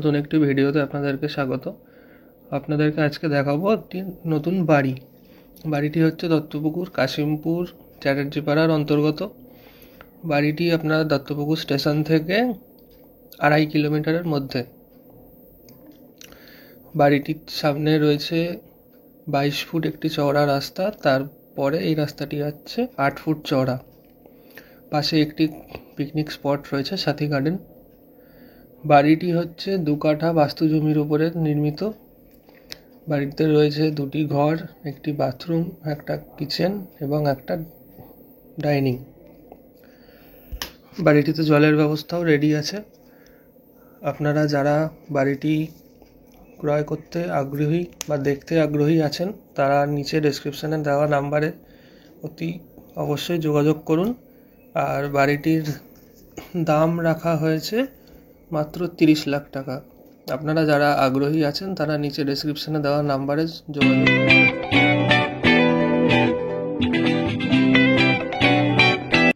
নতুন একটি ভিডিওতে আপনাদেরকে স্বাগত। আপনাদেরকে আজকে দেখাবো একটি নতুন বাড়ি। বাড়িটি হচ্ছে দত্তপুকুর কাশিমপুর চ্যাটার্জিপাড়ার অন্তর্গত। বাড়িটি আপনার দত্তপুকুর স্টেশন থেকে 2.5 কিলোমিটারের মধ্যে। বাড়িটির সামনে রয়েছে 22 ফুট একটি চওড়া রাস্তা, তারপরে এই রাস্তাটি হচ্ছে 8 ফুট চওড়া। পাশে একটি পিকনিক স্পট রয়েছে, সাথী গার্ডেন। বাড়িটি হচ্ছে 2 কাঠা বাস্তু জমির উপরে নির্মিত। বাড়িতে রয়েছে 2টি ঘর, একটি বাথরুম, একটা কিচেন এবং একটা ডাইনিং। বাড়িটিতে জলের ব্যবস্থাও রেডি আছে। আপনারা যারা বাড়িটি ক্রয় করতে আগ্রহী বা দেখতে আগ্রহী আছেন, তারা নিচে ডেসক্রিপশানে দেওয়া নাম্বারে অতি অবশ্যই যোগাযোগ করুন। আর বাড়িটির দাম রাখা হয়েছে মাত্র 30 লাখ টাকা। আপনারা যারা আগ্রহী আছেন তারা নিচে ডেসক্রিপশানে দেওয়া নাম্বারে যোগাযোগ করুন।